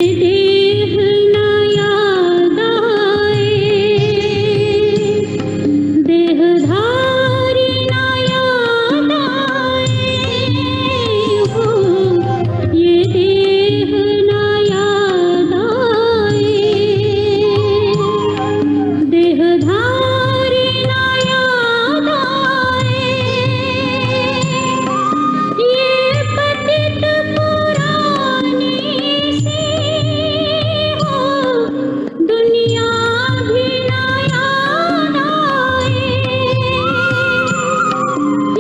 देह न याद आए, देहधारी न याद आए हो, ये देह न याद आए, देहधारी न याद आए, ये पतित पुरानी सी हो, दुनिया भी न याद आए,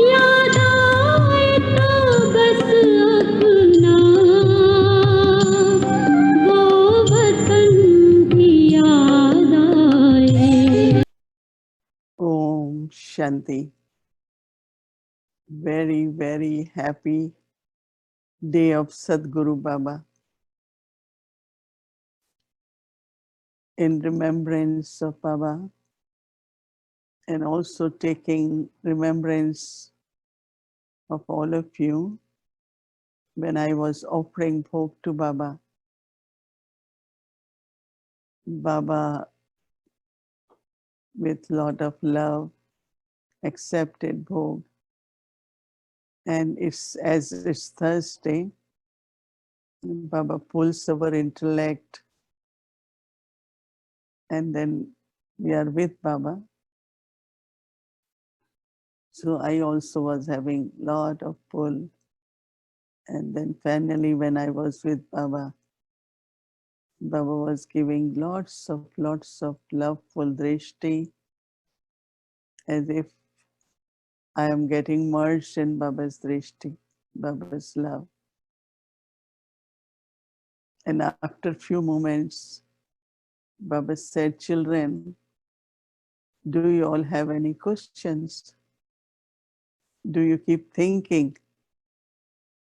याद आए तो बस अपना वो वतन भी याद आए। Om Shanti. Very, very happy day of Sadguru Baba. In remembrance of Baba and also taking remembrance of all of you, when I was offering bhog to Baba, Baba with lot of love accepted bhog. And as it's Thursday, Baba pulls our intellect and then we are with Baba. So I also was having lot of pull. And then finally when I was with Baba, Baba was giving lots of loveful drishti, as if I am getting merged in Baba's drishti, Baba's love. And after few moments, Baba said, "Children, do you all have any questions? Do you keep thinking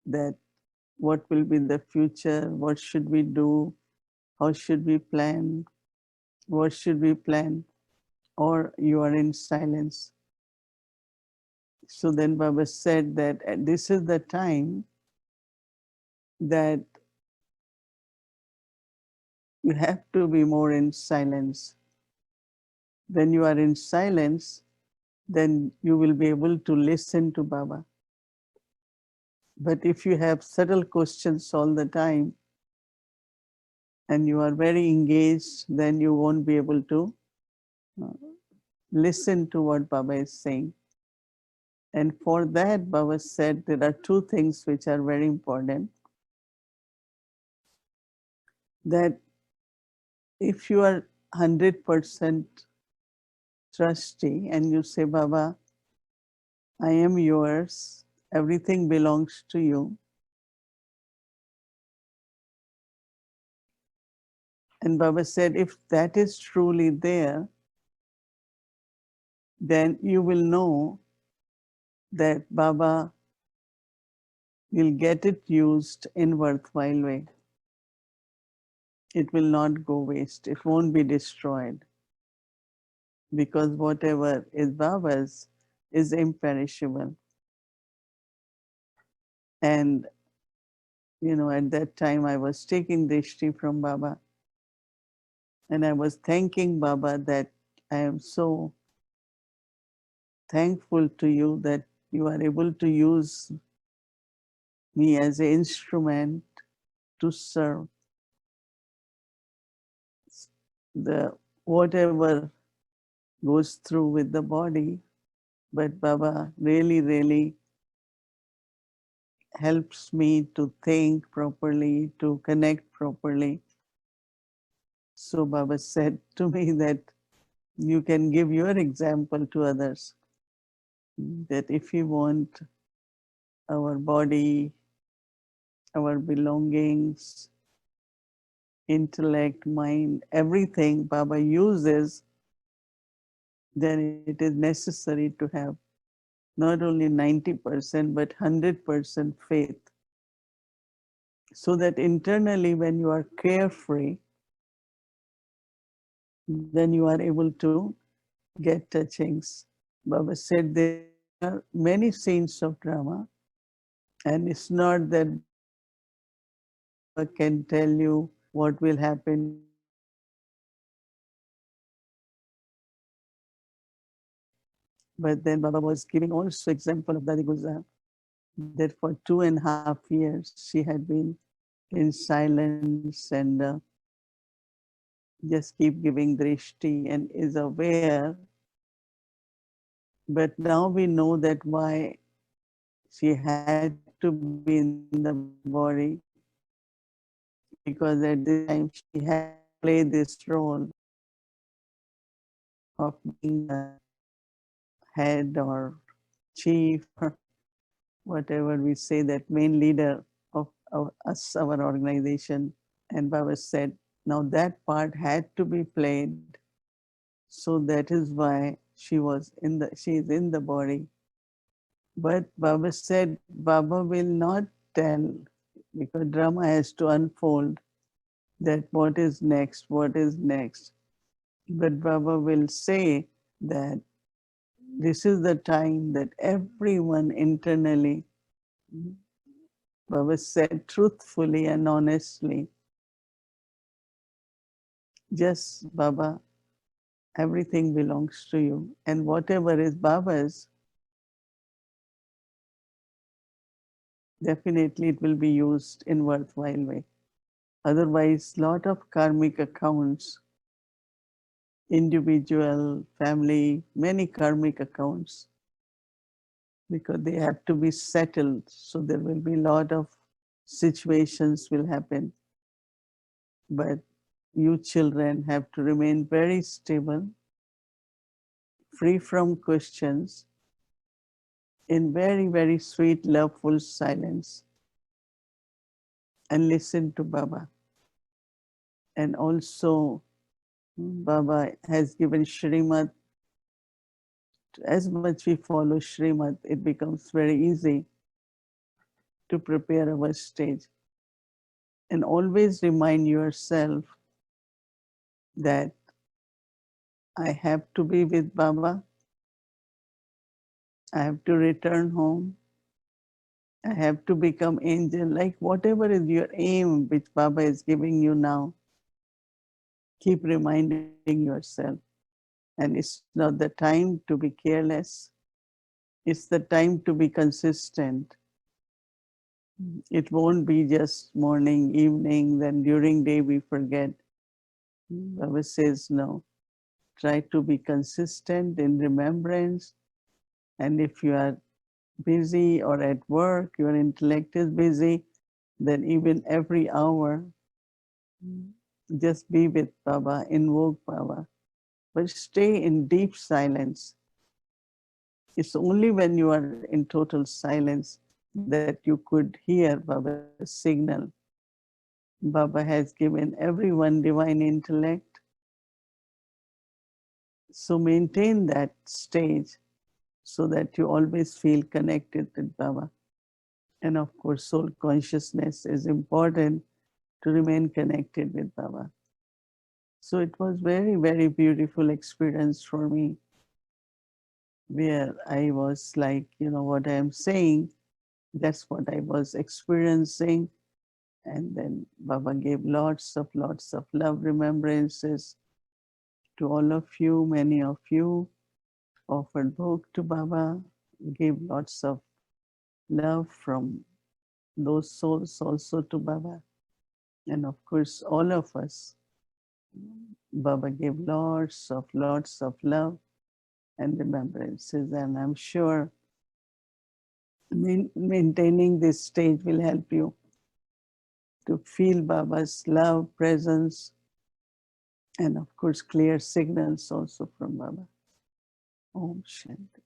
that what will be the future? What should we do? How should we plan? What should we plan? Or you are in silence?" So then Baba said that this is the time that you have to be more in silence. When you are in silence, then you will be able to listen to Baba. But if you have subtle questions all the time and you are very engaged, then you won't be able to listen to what Baba is saying. And for that, Baba said there are two things which are very important. That if you are 100% trustee and you say, "Baba, I am yours, everything belongs to you," and Baba said, if that is truly there, then you will know that Baba will get it used in worthwhile way. It will not go waste. It won't be destroyed. Because whatever is Baba's is imperishable. And, at that time I was taking drishti from Baba. And I was thanking Baba that I am so thankful to you that you are able to use me as an instrument to serve the whatever goes through with the body. But Baba really helps me to think properly, to connect properly. So Baba said to me that you can give your example to others, that if you want our body, our belongings, intellect, mind, everything Baba uses, then it is necessary to have not only 90% but 100% faith. So that internally when you are carefree, then you are able to get touchings. Baba said there are many scenes of drama, and it's not that Baba can tell you what will happen to you next, but then Baba was giving also example of Dadi Guzar, that for 2.5 years she had been in silence and just keep giving drishti and is aware. But now we know that why she had to be in the body, because at this time she had to play this role of being the head or chief or whatever we say, that main leader of us, our organization. And Baba said, now that part had to be played. So that is why she is in the body. But Baba said, Baba will not tell, because drama has to unfold, that what is next, what is next. But Baba will say that this is the time that everyone internally, Baba said truthfully and honestly, just Baba, everything belongs to you. And whatever is Baba's, definitely it will be used in worthwhile way. Otherwise, lot of karmic accounts, individual, family, many karmic accounts, because they have to be settled. So there will be a lot of situations will happen. But you children have to remain very stable, free from questions, in very, very sweet, loveful silence, and listen to Baba. And also, Baba has given Shrimad. As much we follow Shrimad, it becomes very easy to prepare our stage. And always remind yourself that I have to be with Baba, I have to return home, I have to become angel, like whatever is your aim which Baba is giving you now, keep reminding yourself. And it's not the time to be careless, it's the time to be consistent. It won't be just morning, evening, then during day we forget. Baba says no. Try to be consistent in remembrance. And if you are busy or at work, your intellect is busy, then even every hour, just be with Baba, invoke Baba. But stay in deep silence. It's only when you are in total silence that you could hear Baba's signal. Baba has given everyone divine intellect. So maintain that stage so that you always feel connected with Baba. And of course, soul consciousness is important to remain connected with Baba. So it was very, very beautiful experience for me, where I was like, what I am saying, that's what I was experiencing. And then Baba gave lots of love remembrances to all of you. Many of you offered book to Baba, gave lots of love from those souls also to Baba. And of course, all of us, Baba gave lots of love and remembrances. And I'm sure maintaining this stage will help you to feel Baba's love, presence, and of course, clear signals also from Baba. Om Shanti.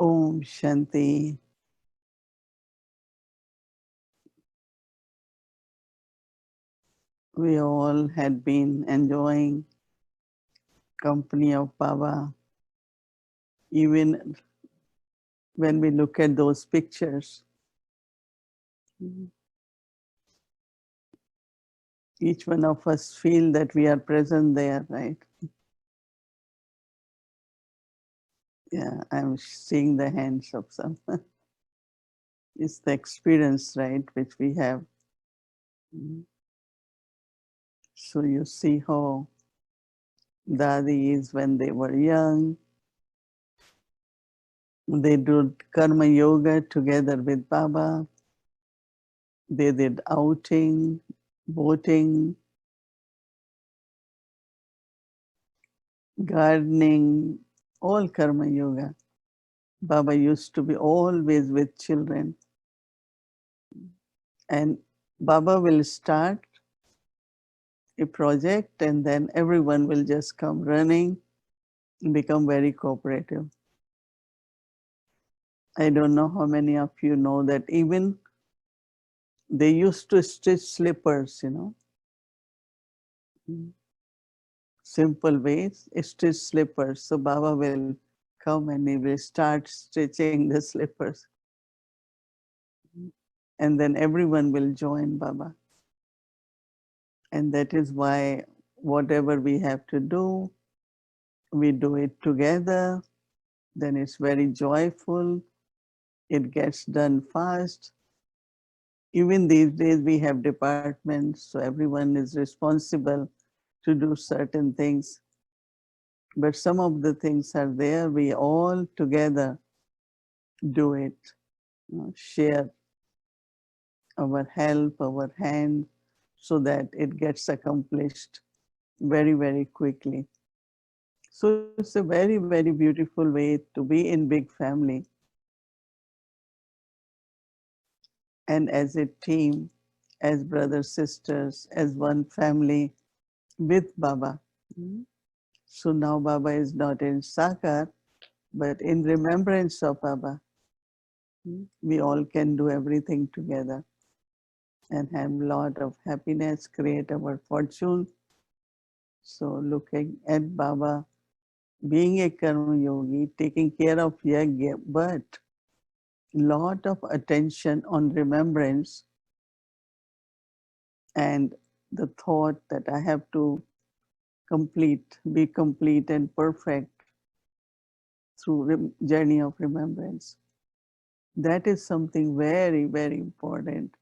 Om Shanti. We all had been enjoying company of Baba. Even when we look at those pictures, each one of us feel that we are present there, right? Yeah, I'm seeing the hands of some. It's the experience, right, which we have. So you see how Dadi is when they were young. They did karma yoga together with Baba. They did outing, boating, gardening, all karma yoga. Baba used to be always with children. And Baba will start a project and then everyone will just come running and become very cooperative. I don't know how many of you know that even they used to stitch slippers, simple ways, stitch slippers. So Baba will come and he will start stitching the slippers. And then everyone will join Baba. And that is why whatever we have to do, we do it together. Then it's very joyful. It gets done fast. Even these days we have departments, so everyone is responsible to do certain things. But some of the things are there, we all together do it, share our help, our hand, so that it gets accomplished very, very quickly. So it's a very, very beautiful way to be in big family and as a team, as brothers, sisters, as one family with Baba. Mm. So now Baba is not in Sakar, but in remembrance of Baba. We all can do everything together and have a lot of happiness, create our fortune. So looking at Baba, being a karma yogi, taking care of Yagya, but lot of attention on remembrance and the thought that I have to be complete and perfect through journey of remembrance. That is something very, very important.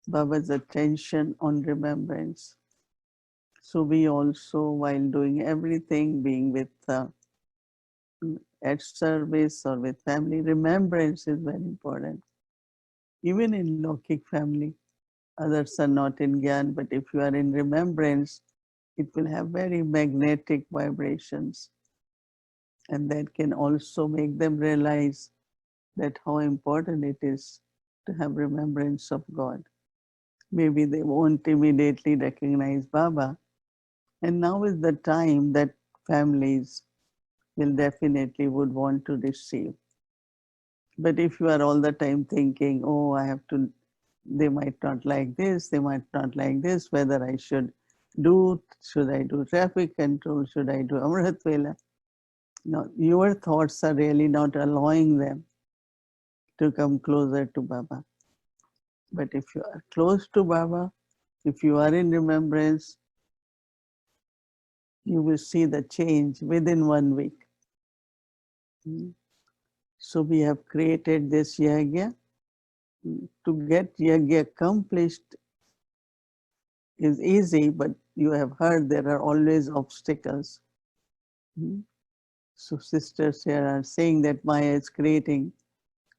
Baba's attention on remembrance. So we also, while doing everything, being with at service or with family, remembrance is very important. Even in Lokik family, others are not in Gyan, but if you are in remembrance, it will have very magnetic vibrations. And that can also make them realize that how important it is to have remembrance of God. Maybe they won't immediately recognize Baba. And now is the time that families will definitely would want to receive. But if you are all the time thinking, oh, I have to, they might not like this, they might not like this, whether I should I do traffic control, should I do Amrit Vela? No, your thoughts are really not allowing them to come closer to Baba. But if you are close to Baba, if you are in remembrance, you will see the change within 1 week. So we have created this Yagya. To get Yagya accomplished is easy, but you have heard there are always obstacles. So sisters here are saying that Maya is creating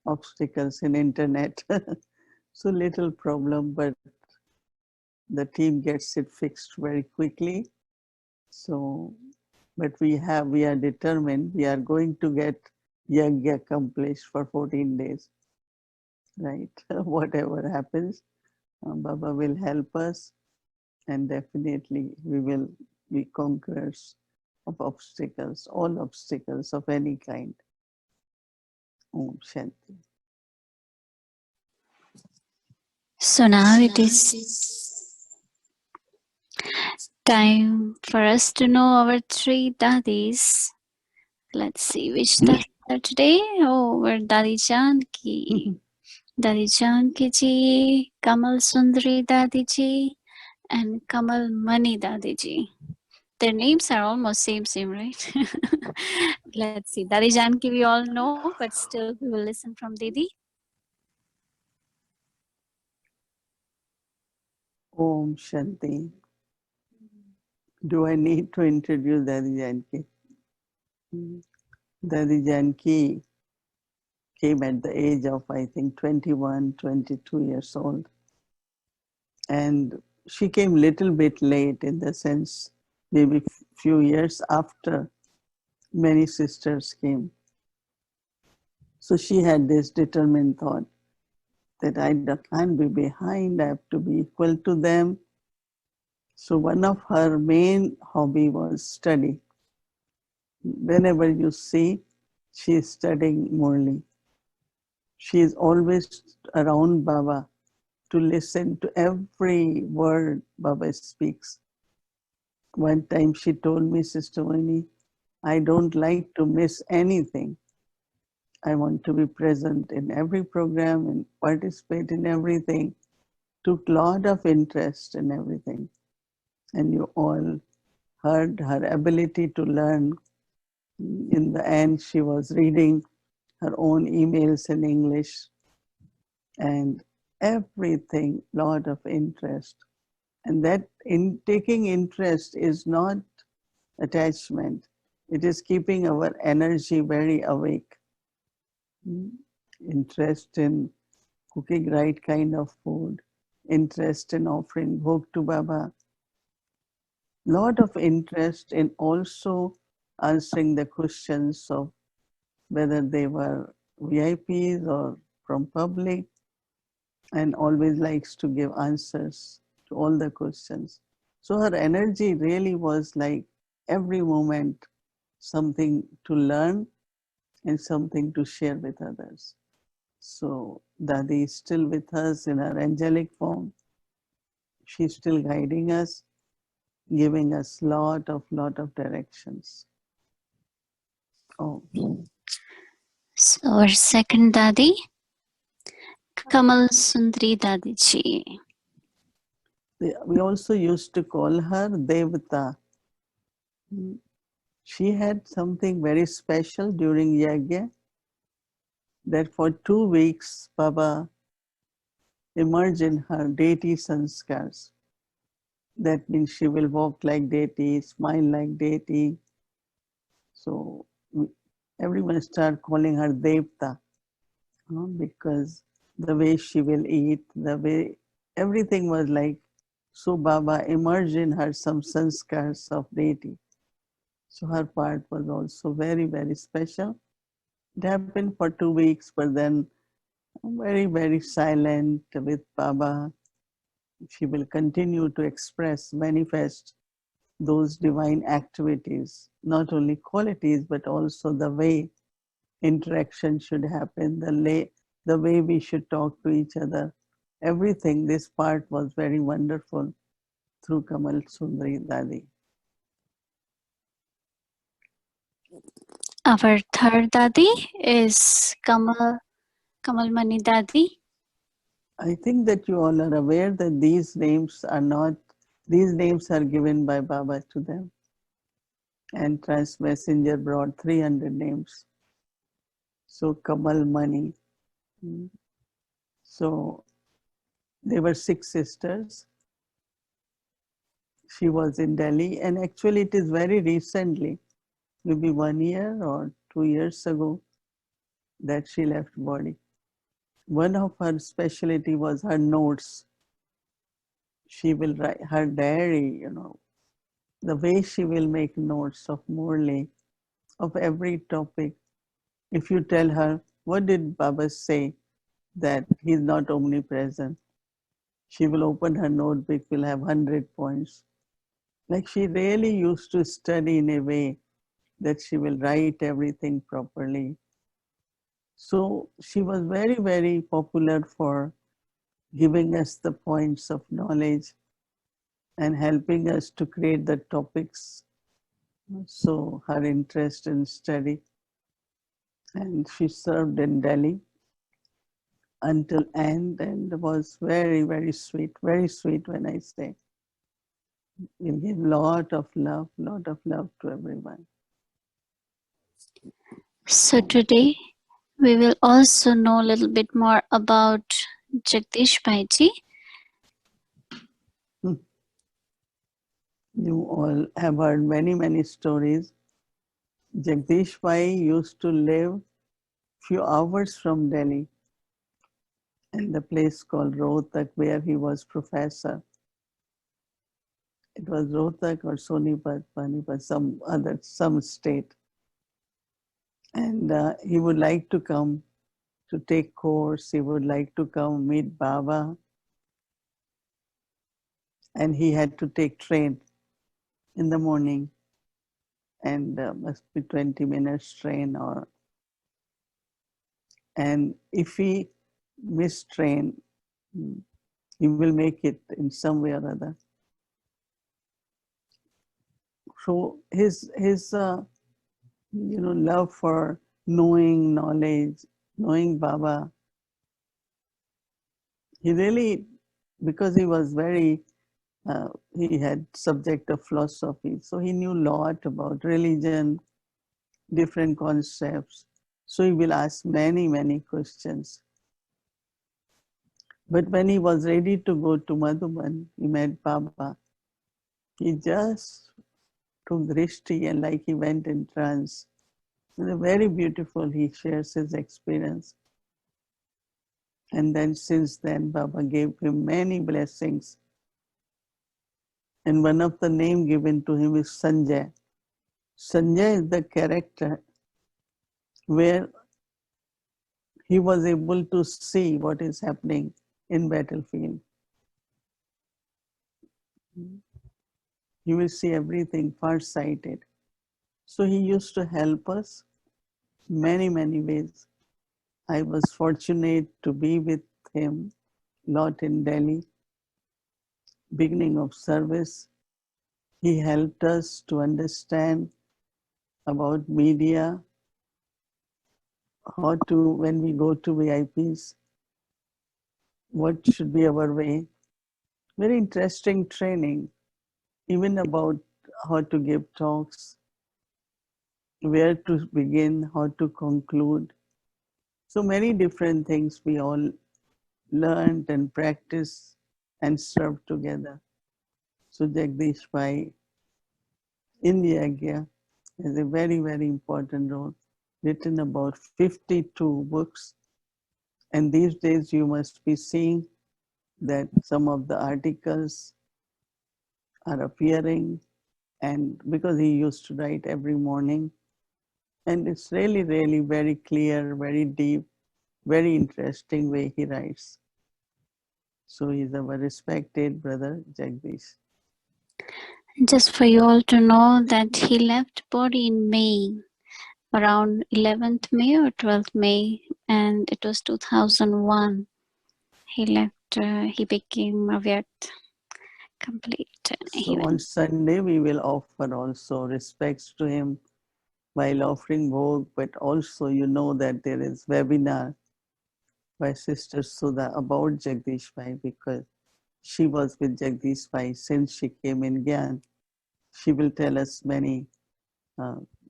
obstacles in internet. So little problem, but the team gets it fixed very quickly. So, but we are determined, we are going to get Yagya accomplished for 14 days, right? Whatever happens, Baba will help us and definitely we will be conquerors of obstacles, all obstacles of any kind. Om Shanti. So now it is time for us to know our three daddies. Let's see which daddies are today. Oh, we're Dadi Janki. Dadi Janki ji, Kamal Sundari Dadi ji, and Kamal Mani Dadi ji. Their names are almost same, right? Let's see. Dadi Janki we all know, but still we will listen from Didi. Om Shanti. Do I need to introduce Dadi Janki? Dadi Janki came at the age of, I think, 21, 22 years old. And she came little bit late, in the sense maybe few years after many sisters came. So she had this determined thought that I can't be behind, I have to be equal to them. So one of her main hobby was study. Whenever you see, she is studying Murli. She is always around Baba to listen to every word Baba speaks. One time she told me, Sister Vani, I don't like to miss anything. I want to be present in every program and participate in everything. Took a lot of interest in everything. And you all heard her ability to learn. In the end, she was reading her own emails in English and everything, lot of interest. And that in taking interest is not attachment. It is keeping our energy very awake. Interest in cooking right kind of food, interest in offering bhog to Baba, lot of interest in also answering the questions of whether they were VIPs or from public, and always likes to give answers to all the questions. So her energy really was like every moment something to learn and something to share with others. So Dadi is still with us in her angelic form. She's still guiding us, giving us lot of directions. Oh, So our second Dadi, Kamal Sundari Dadi ji. we also used to call her Devata. She had something very special during Yagya, that for 2 weeks Baba emerged in her deity sanskars. That means she will walk like deity, smile like deity. So everyone started calling her Devta, because the way she will eat, the way everything was like. So Baba emerged in her some sanskars of deity. So her part was also very special. It happened for 2 weeks, but then very silent with Baba. She will continue to express, manifest those divine activities, not only qualities, but also the way interaction should happen, the way we should talk to each other. Everything, this part was very wonderful through Kamal Sundari Dadi. Our third Dadi is Kamal Mani Dadi. I think that you all are aware that these names are given by Baba to them. And Trans Messenger brought 300 names. So Kamal Mani. So there were 6 sisters. She was in Delhi, and actually it is very recently, maybe 1 year or 2 years ago, that she left body. One of her specialty was her notes. She will write her diary, the way she will make notes of Morley, of every topic. If you tell her, what did Baba say, that he's not omnipresent, she will open her notebook, will have 100 points. Like she really used to study in a way that she will write everything properly. So she was very, very popular for giving us the points of knowledge and helping us to create the topics. So her interest in study, and she served in Delhi until end and was very, very sweet when I say. We give lot of love to everyone. So today we will also know a little bit more about Jagdish Bhaiji. You all have heard many stories. Jagdish Pai used to live few hours from Delhi in the place called Rohtak where he was professor. It was Rohtak or Sonipat, Panipat, some state. And he would like to come to take course. He would like to come meet Baba. And he had to take train in the morning, and must be 20 minutes train. And if he miss train, he will make it in some way or other. So his love for knowing knowledge, knowing Baba, he really, because he was very he had subject of philosophy, so he knew a lot about religion, different concepts. So he will ask many questions. But when he was ready to go to Madhuban, he met Baba. He just took drishti and like he went in trance. It's very beautiful. He shares his experience. And then since then, Baba gave him many blessings. And one of the name given to him is Sanjay. Sanjay is the character where he was able to see what is happening in battlefield. He will see everything far-sighted. So he used to help us many ways. I was fortunate to be with him a lot in Delhi. Beginning of service, he helped us to understand about media, how to, when we go to VIPs, what should be our way. Very interesting training, even about how to give talks, where to begin, how to conclude. So many different things we all learned and practiced and served together. So Jagdish Pai in Yagya has a very important role, written about 52 books. And these days you must be seeing that some of the articles are appearing, and because he used to write every morning, and it's really very clear, very deep, very interesting way he writes. So he's our respected brother Jagdish. Just for you all to know that he left body in May, around 11th May or 12th May, and it was 2001. He left, he became Avyat complete. So on Sunday we will offer also respects to him while offering bhog, but also you know that there is webinar by Sister Sudha about Jagdish Pai, because she was with Jagdish Pai since she came in Gyan. She will tell us many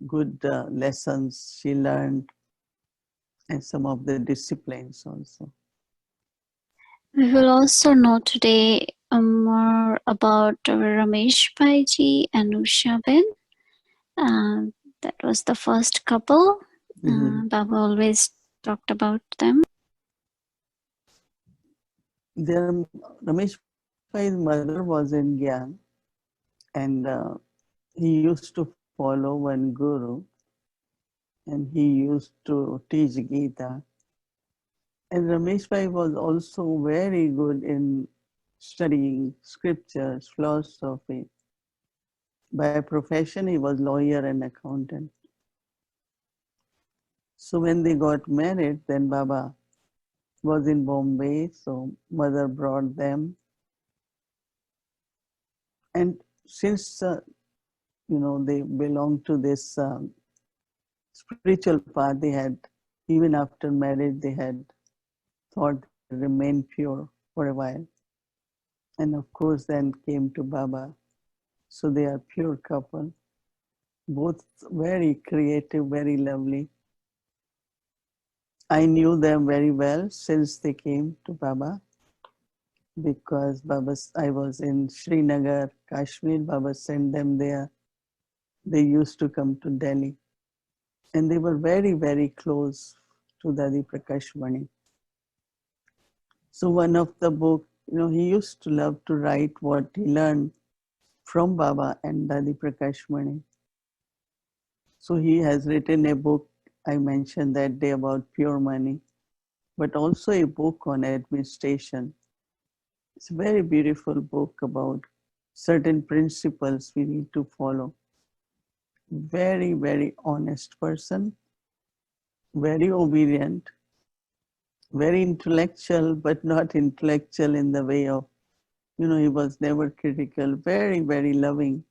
good lessons she learned and some of the disciplines also. We will also know today more about Ramesh Bhaiji and Usha Ben. That was the first couple. Baba always talked about them. Ramesh Pai's mother was in Gyan, and he used to follow one guru, and he used to teach Gita. And Ramesh Pai was also very good in studying scriptures, philosophy. By profession, he was lawyer and accountant. So when they got married, then Baba was in Bombay, so mother brought them. And since, they belonged to this spiritual path, they had, even after marriage, they had thought they would remain pure for a while. And of course, then came to Baba. So they are pure couple, both very creative, very lovely. I knew them very well since they came to Baba, because I was in Srinagar, Kashmir. Baba sent them there. They used to come to Delhi. And they were very, very close to Dadi Prakash Mani. So one of the book, he used to love to write what he learned from Baba and Dadi Prakash Mani. So he has written a book, I mentioned that day, about pure money, but also a book on administration. It's a very beautiful book about certain principles we need to follow. Very, very honest person, very obedient, very intellectual, but not intellectual in the way of, he was never critical, very, very loving.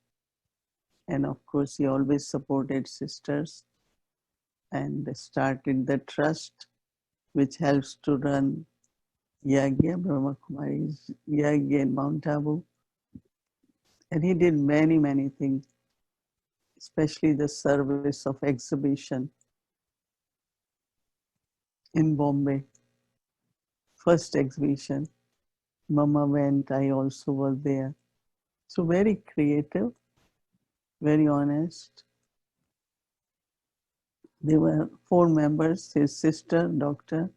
And of course, he always supported sisters and started the trust which helps to run Yagya, Brahma Kumari's Yagya in Mount Abu. And he did many, many things, especially the service of exhibition in Bombay. First exhibition, Mama went, I also was there. So very creative, very honest. There were 4 members, his sister, doctor,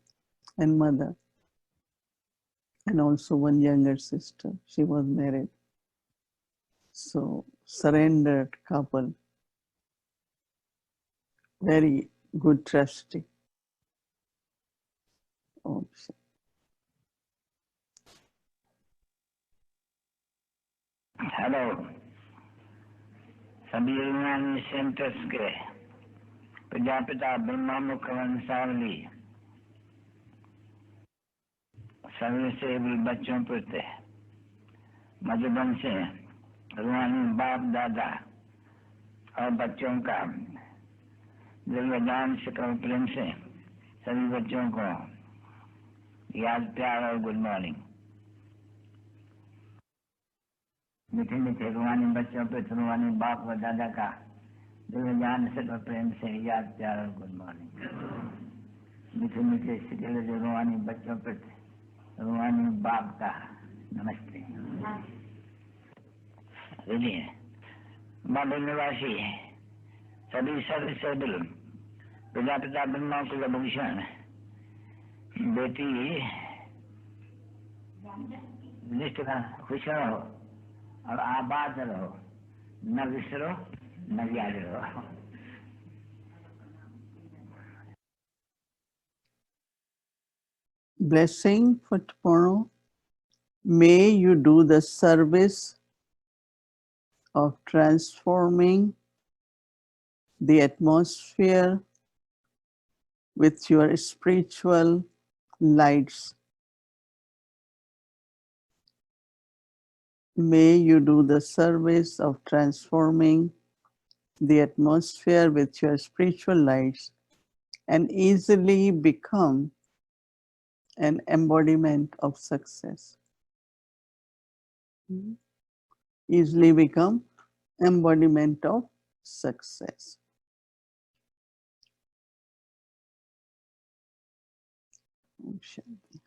and mother, and also one younger sister. She was married. So surrendered couple, very good trustee. Oh, hello सभी यूनानी centres के प्रजापिता ब्रह्मा मुख वंशावली सभी से भी बच्चों प्रति मधुबन से रूहानी बाप दादा और बच्चों का दिलवजान से प्रेम से सभी बच्चों को याद प्यार और गुड मॉर्निंग। मीठे मीठे रूहानी बच्चों पे रूहानी बाप व दादा का दिलवजान से प्रेम से याद प्यार और गुड मॉर्निंग। मीठे मीठे सिकले जो रूहानी बच्चों पे रूहानी बाप का नमस्ते। बाबा निवासी सभी सर्विसेबल प्रजापिता ब्रह्मा कुलभूषण बेटी निष्ठा खुश रहो और आबाद रहो, न विसरो न याद रहो। Blessing for tomorrow. May you do the service of transforming the atmosphere with your spiritual lights. May you do the service of transforming the atmosphere with your spiritual lights and easily become an embodiment of success. Easily become embodiment of success. Om Shanti.